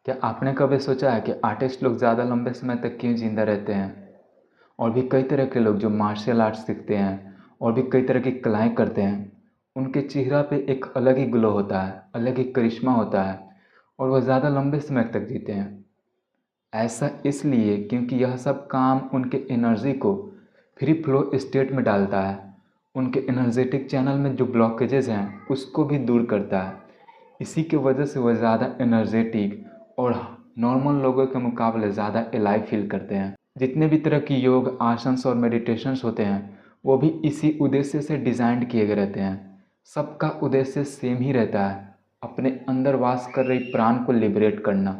क्या आपने कभी सोचा है कि आर्टिस्ट लोग ज़्यादा लंबे समय तक क्यों जिंदा रहते हैं? और भी कई तरह के लोग जो मार्शल आर्ट्स सीखते हैं और भी कई तरह की कलाएं करते हैं, उनके चेहरा पे एक अलग ही ग्लो होता है, अलग ही करिश्मा होता है और वह ज़्यादा लंबे समय तक जीते हैं। ऐसा इसलिए क्योंकि यह सब काम उनके एनर्जी को फ्री फ्लो स्टेट में डालता है, उनके एनर्जेटिक चैनल में जो ब्लॉकेजेस हैं उसको भी दूर करता है। इसी की वजह से वह ज़्यादा एनर्जेटिक और नॉर्मल लोगों के मुकाबले ज़्यादा एलाइव फील करते हैं। जितने भी तरह की योग आसन्स और मेडिटेशंस होते हैं वो भी इसी उद्देश्य से डिज़ाइन किए गए रहते हैं। सबका उद्देश्य सेम ही रहता है, अपने अंदर वास कर रही प्राण को लिबरेट करना,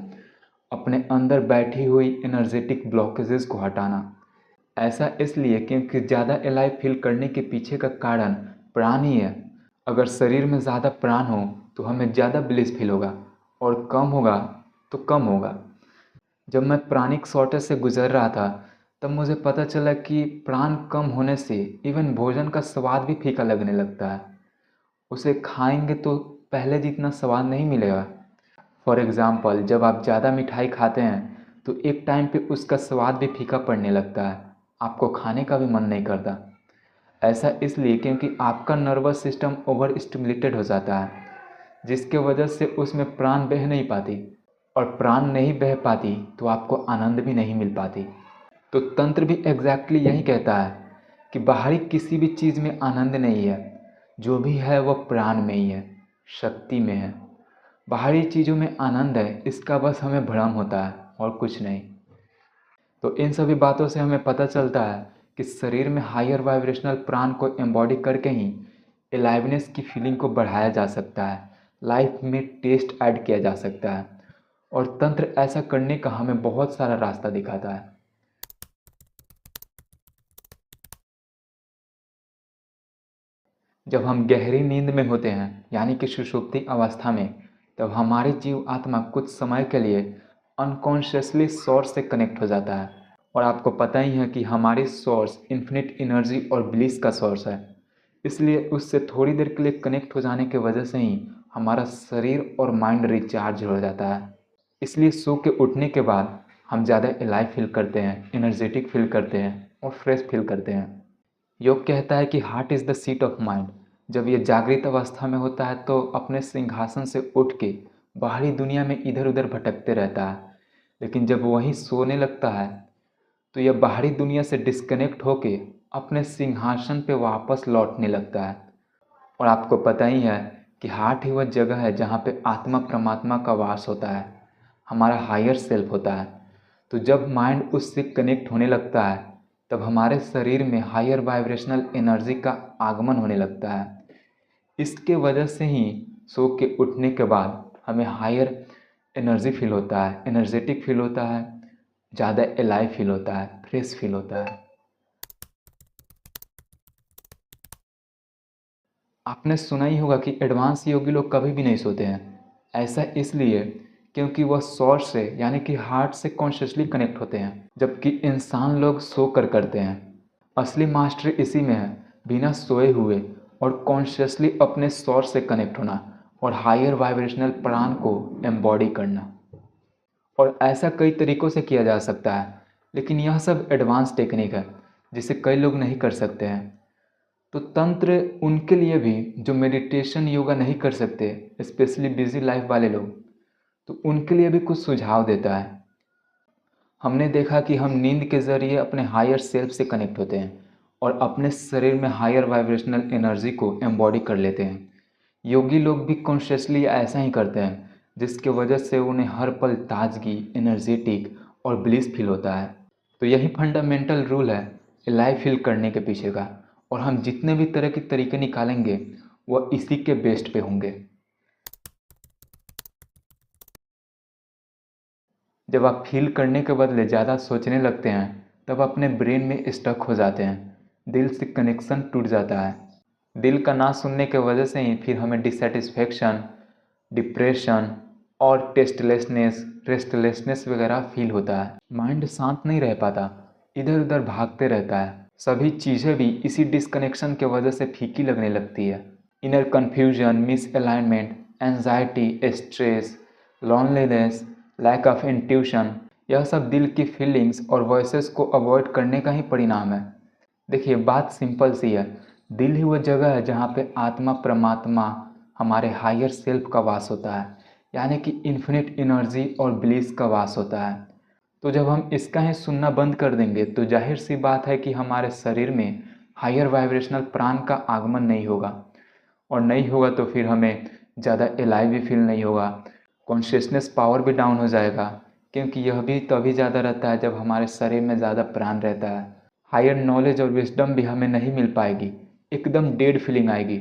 अपने अंदर बैठी हुई एनर्जेटिक ब्लॉकेजेस को हटाना। ऐसा इसलिए क्योंकि ज़्यादा एलाइव फील करने के पीछे का कारण प्राण ही है। अगर शरीर में ज़्यादा प्राण हो तो हमें ज़्यादा ब्लिस फील होगा और कम होगा तो कम होगा। जब मैं प्राणिक शॉर्टेज से गुजर रहा था तब मुझे पता चला कि प्राण कम होने से इवन भोजन का स्वाद भी फीका लगने लगता है। उसे खाएंगे तो पहले जितना स्वाद नहीं मिलेगा। फॉर एग्ज़ाम्पल, जब आप ज़्यादा मिठाई खाते हैं तो एक टाइम पे उसका स्वाद भी फीका पड़ने लगता है, आपको खाने का भी मन नहीं करता। ऐसा इसलिए क्योंकि आपका नर्वस सिस्टम ओवर स्टिमुलेटेड हो जाता है, जिसके वजह से उसमें प्राण बह नहीं पाती, और प्राण नहीं बह पाती तो आपको आनंद भी नहीं मिल पाती। तो तंत्र भी एग्जैक्टली यही कहता है कि बाहरी किसी भी चीज़ में आनंद नहीं है, जो भी है वह प्राण में ही है, शक्ति में है। बाहरी चीज़ों में आनंद है, इसका बस हमें भ्रम होता है और कुछ नहीं। तो इन सभी बातों से हमें पता चलता है कि शरीर में हायर वाइब्रेशनल प्राण को एम्बॉडी करके ही एलाइवनेस की फीलिंग को बढ़ाया जा सकता है, लाइफ में टेस्ट ऐड किया जा सकता है, और तंत्र ऐसा करने का हमें बहुत सारा रास्ता दिखाता है। जब हम गहरी नींद में होते हैं यानी कि सुषुप्ति अवस्था में, तब हमारी जीव आत्मा कुछ समय के लिए अनकॉन्शियसली सोर्स से कनेक्ट हो जाता है। और आपको पता ही है कि हमारी सोर्स इन्फिनिट एनर्जी और ब्लिस का सोर्स है, इसलिए उससे थोड़ी देर के लिए कनेक्ट हो जाने की वजह से ही हमारा शरीर और माइंड रिचार्ज हो जाता है। इसलिए सो के उठने के बाद हम ज़्यादा एलाइव फील करते हैं, एनर्जेटिक फील करते हैं और फ्रेश फील करते हैं। योग कहता है कि heart is the seat of mind. जब ये जागृत अवस्था में होता है तो अपने सिंहासन से उठ के बाहरी दुनिया में इधर उधर भटकते रहता है, लेकिन जब वही सोने लगता है तो यह बाहरी दुनिया से डिस्कनेक्ट होके अपने सिंहासन पे वापस लौटने लगता है। और आपको पता ही है कि हार्ट ही वह जगह है जहाँ पे आत्मा परमात्मा का वास होता है, हमारा हायर सेल्फ होता है। तो जब माइंड उससे कनेक्ट होने लगता है तब हमारे शरीर में हायर वाइब्रेशनल एनर्जी का आगमन होने लगता है। इसके वजह से ही सो के उठने के बाद हमें हायर एनर्जी फील होता है, एनर्जेटिक फील होता है, ज़्यादा एलाइव फील होता है, फ्रेश फील होता है। आपने सुना ही होगा कि एडवांस योगी लोग कभी भी नहीं सोते हैं। ऐसा इसलिए क्योंकि वह सोर्स से यानी कि हार्ट से कॉन्शियसली कनेक्ट होते हैं, जबकि इंसान लोग सो कर करते हैं। असली मास्टरी इसी में है, बिना सोए हुए और कॉन्शियसली अपने सोर्स से कनेक्ट होना और हायर वाइब्रेशनल प्राण को एम्बॉडी करना। और ऐसा कई तरीक़ों से किया जा सकता है, लेकिन यह सब एडवांस टेक्निक है जिसे कई लोग नहीं कर सकते हैं। तो तंत्र उनके लिए भी जो मेडिटेशन योगा नहीं कर सकते, स्पेशली बिजी लाइफ वाले लोग, तो उनके लिए भी कुछ सुझाव देता है। हमने देखा कि हम नींद के ज़रिए अपने हायर सेल्फ से कनेक्ट होते हैं और अपने शरीर में हायर वाइब्रेशनल एनर्जी को एम्बॉडी कर लेते हैं। योगी लोग भी कॉन्शियसली ऐसा ही करते हैं, जिसके वजह से उन्हें हर पल ताजगी, एनर्जेटिक और ब्लिस फील होता है। तो यही फंडामेंटल रूल है लाइफ फील करने के पीछे का, और हम जितने भी तरह के तरीके निकालेंगे वह इसी के बेस्ट पे होंगे। जब आप फील करने के बदले ज़्यादा सोचने लगते हैं तब अपने ब्रेन में स्टक हो जाते हैं, दिल से कनेक्शन टूट जाता है। दिल का ना सुनने की वजह से ही फिर हमें डिससेटिस्फेक्शन, डिप्रेशन और रेस्टलेसनेस वगैरह फील होता है। माइंड शांत नहीं रह पाता, इधर उधर भागते रहता है। सभी चीज़ें भी इसी डिसकनेक्शन की वजह से फीकी लगने लगती है। Inner confusion, misalignment, anxiety, stress, loneliness, lack of intuition, यह सब दिल की फीलिंग्स और वॉइसेस को अवॉइड करने का ही परिणाम है। देखिए, बात सिंपल सी है। दिल ही वो जगह है जहाँ पे आत्मा, परमात्मा, हमारे हायर सेल्फ का वास होता है, यानी कि इन्फिनिट एनर्जी और ब्लिस का वास होता है। तो जब हम इसका ही सुनना बंद कर देंगे तो जाहिर सी बात है कि हमारे शरीर में हायर वाइब्रेशनल प्राण का आगमन नहीं होगा, और नहीं होगा तो फिर हमें ज़्यादा एलाइव भी फील नहीं होगा, कॉन्शियसनेस पावर भी डाउन हो जाएगा, क्योंकि यह भी तभी ज़्यादा रहता है जब हमारे शरीर में ज़्यादा प्राण रहता है। हायर नॉलेज और विजडम भी हमें नहीं मिल पाएगी, एकदम डेड फीलिंग आएगी।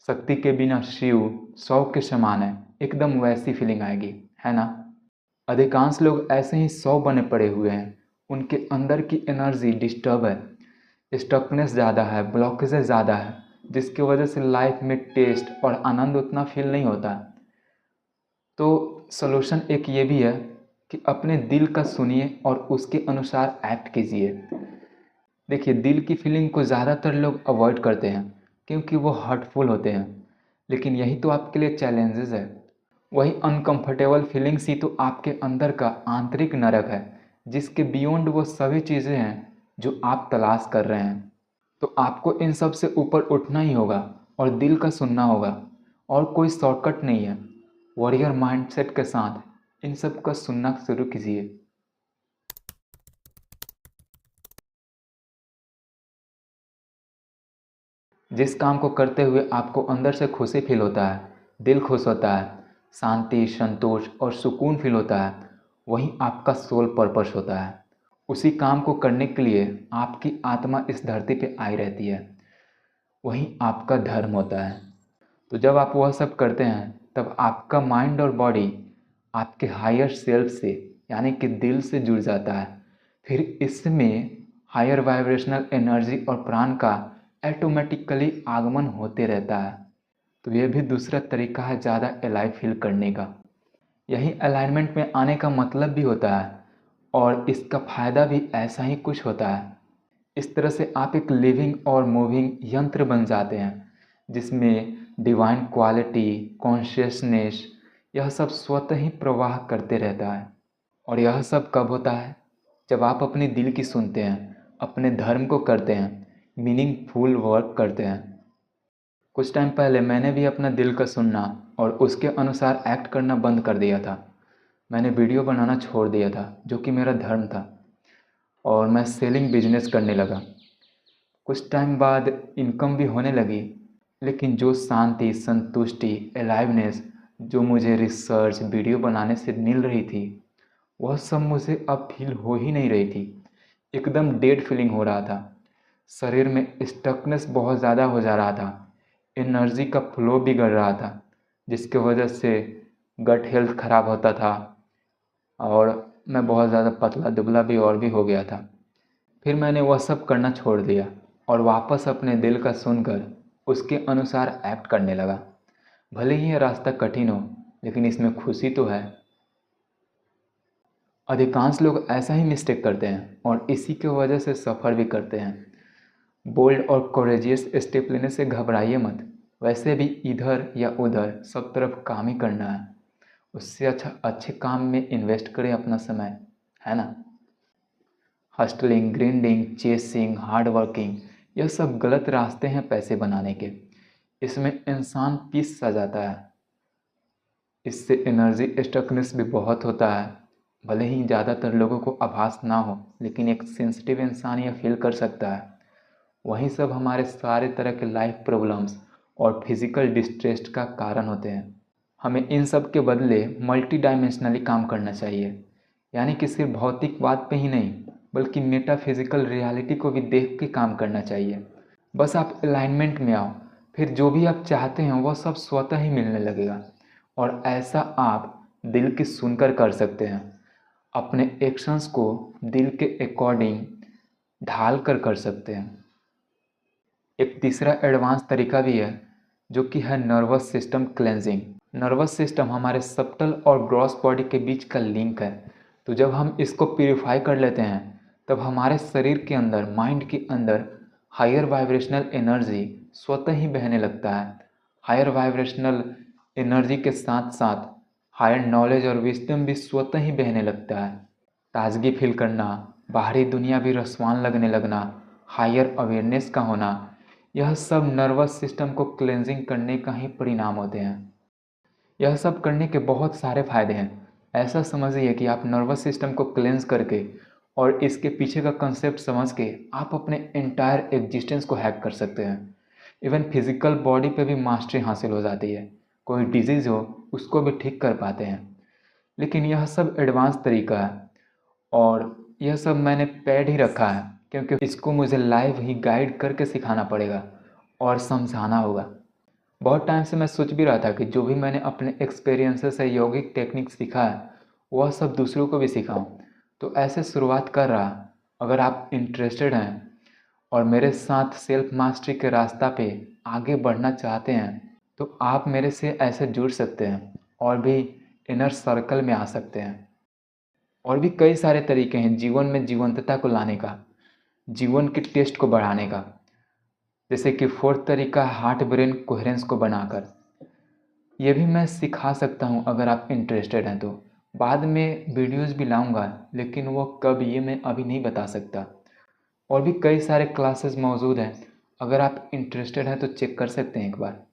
शक्ति के बिना शिव सौ के समान है, एकदम वैसी फीलिंग आएगी, है ना। अधिकांश लोग ऐसे ही 100 बने पड़े हुए हैं, उनके अंदर की एनर्जी डिस्टर्ब है, स्टकनेस ज़्यादा है, ब्लॉकेजेस ज़्यादा है, जिसकी वजह से लाइफ में टेस्ट और आनंद उतना फील नहीं होता। तो सॉल्यूशन एक ये भी है कि अपने दिल का सुनिए और उसके अनुसार एक्ट कीजिए। देखिए, दिल की फीलिंग को ज़्यादातर लोग अवॉइड करते हैं क्योंकि वो हर्टफुल होते हैं, लेकिन यही तो आपके लिए चैलेंजेस है। वही अनकंफर्टेबल फीलिंग्स ही तो आपके अंदर का आंतरिक नरक है, जिसके बियॉन्ड वो सभी चीज़ें हैं जो आप तलाश कर रहे हैं। तो आपको इन सब से ऊपर उठना ही होगा और दिल का सुनना होगा, और कोई शॉर्टकट नहीं है। वॉरियर माइंडसेट के साथ इन सब का सुनना शुरू कीजिए। जिस काम को करते हुए आपको अंदर से खुशी फील होता है, दिल खुश होता है, शांति, संतोष और सुकून फील होता है, वही आपका सोल पर्पस होता है। उसी काम को करने के लिए आपकी आत्मा इस धरती पे आई रहती है, वही आपका धर्म होता है। तो जब आप वह सब करते हैं तब आपका माइंड और बॉडी आपके हायर सेल्फ से, यानी कि दिल से जुड़ जाता है। फिर इसमें हायर वाइब्रेशनल एनर्जी और प्राण का ऑटोमेटिकली आगमन होते रहता है। तो यह भी दूसरा तरीका है ज़्यादा अलाइव फील करने का। यही अलाइनमेंट में आने का मतलब भी होता है, और इसका फ़ायदा भी ऐसा ही कुछ होता है। इस तरह से आप एक लिविंग और मूविंग यंत्र बन जाते हैं, जिसमें डिवाइन क्वालिटी, कॉन्शियसनेस, यह सब स्वतः ही प्रवाह करते रहता है। और यह सब कब होता है? जब आप अपने दिल की सुनते हैं, अपने धर्म को करते हैं, मीनिंगफुल वर्क करते हैं। कुछ टाइम पहले मैंने भी अपना दिल का सुनना और उसके अनुसार एक्ट करना बंद कर दिया था। मैंने वीडियो बनाना छोड़ दिया था, जो कि मेरा धर्म था, और मैं सेलिंग बिजनेस करने लगा। कुछ टाइम बाद इनकम भी होने लगी, लेकिन जो शांति, संतुष्टि, अलाइवनेस जो मुझे रिसर्च, वीडियो बनाने से मिल रही थी, वह सब मुझे अब फील हो ही नहीं रही थी। एकदम डेड फीलिंग हो रहा था। शरीर में स्टकनेस बहुत ज़्यादा हो जा रहा था, एनर्जी का फ्लो बिगड़ रहा था, जिसके वजह से गट हेल्थ ख़राब होता था, और मैं बहुत ज़्यादा पतला दुबला भी और भी हो गया था। फिर मैंने वह सब करना छोड़ दिया और वापस अपने दिल का सुनकर उसके अनुसार एक्ट करने लगा। भले ही यह रास्ता कठिन हो, लेकिन इसमें खुशी तो है। अधिकांश लोग ऐसा ही मिस्टेक करते हैं और इसी की वजह से सफ़र भी करते हैं। बोल्ड और कोरेजियस स्टेप लेने से घबराइए मत। वैसे भी इधर या उधर सब तरफ काम ही करना है। उससे अच्छा अच्छे काम में इन्वेस्ट करें अपना समय, है ना। हस्टलिंग, ग्रिंडिंग, चेसिंग, हार्ड वर्किंग, यह सब गलत रास्ते हैं पैसे बनाने के। इसमें इंसान पीस सा जाता है। इससे एनर्जी स्टकनेस भी बहुत होता है। भले ही ज़्यादातर लोगों को आभास ना हो, लेकिन एक सेंसिटिव इंसान यह फील कर सकता है। वही सब हमारे सारे तरह के लाइफ प्रॉब्लम्स और फिजिकल डिस्ट्रेस का कारण होते हैं। हमें इन सब के बदले मल्टी डायमेंशनली काम करना चाहिए, यानी कि सिर्फ भौतिकवाद पे ही नहीं, बल्कि मेटाफिजिकल रियलिटी को भी देख के काम करना चाहिए। बस आप अलाइनमेंट में आओ, फिर जो भी आप चाहते हैं वह सब स्वतः ही मिलने लगेगा। और ऐसा आप दिल की सुनकर कर सकते हैं। अपने एक्शंस को दिल के अकॉर्डिंग ढाल कर सकते हैं। एक तीसरा एडवांस तरीका भी है, जो कि है nervous system cleansing. Nervous system हमारे सब्टल और ग्रॉस बॉडी के बीच का लिंक है। तो जब हम इसको प्यूरिफाई कर लेते हैं, तब हमारे शरीर के अंदर, माइंड के अंदर हायर वाइब्रेशनल एनर्जी स्वतः ही बहने लगता है। हायर वाइब्रेशनल एनर्जी के साथ साथ हायर नॉलेज और विस्डम भी स्वतः ही बहने लगता है। ताजगी फील करना, बाहरी दुनिया भी रसवान लगने लगना, हायर अवेयरनेस का होना, यह सब नर्वस सिस्टम को क्लेंजिंग करने का ही परिणाम होते हैं। यह सब करने के बहुत सारे फायदे हैं। ऐसा समझिए कि आप नर्वस सिस्टम को क्लेंज करके और इसके पीछे का कंसेप्ट समझ के आप अपने एंटायर एग्जिस्टेंस को हैक कर सकते हैं। इवन फिजिकल बॉडी पे भी मास्टरी हासिल हो जाती है। कोई डिजीज़ हो उसको भी ठीक कर पाते हैं। लेकिन यह सब एडवांस तरीका है और यह सब मैंने पेड ही रखा है, क्योंकि इसको मुझे लाइव ही गाइड करके सिखाना पड़ेगा और समझाना होगा। बहुत टाइम से मैं सोच भी रहा था कि जो भी मैंने अपने एक्सपीरियंसेस से यौगिक टेक्निक सीखा है वह सब दूसरों को भी सिखाऊं। तो ऐसे शुरुआत कर रहा। अगर आप इंटरेस्टेड हैं और मेरे साथ सेल्फ मास्टरी के रास्ता पे आगे बढ़ना चाहते हैं तो आप मेरे से ऐसे जुड़ सकते हैं और भी इनर सर्कल में आ सकते हैं। और भी कई सारे तरीके हैं जीवन में जीवंतता को लाने का, जीवन के टेस्ट को बढ़ाने का। जैसे कि फोर्थ तरीका, हार्ट ब्रेन कोहेरेंस को बनाकर। ये भी मैं सिखा सकता हूँ अगर आप इंटरेस्टेड हैं तो। बाद में वीडियोस भी लाऊंगा, लेकिन वो कब ये मैं अभी नहीं बता सकता। और भी कई सारे क्लासेस मौजूद हैं, अगर आप इंटरेस्टेड हैं तो चेक कर सकते हैं एक बार।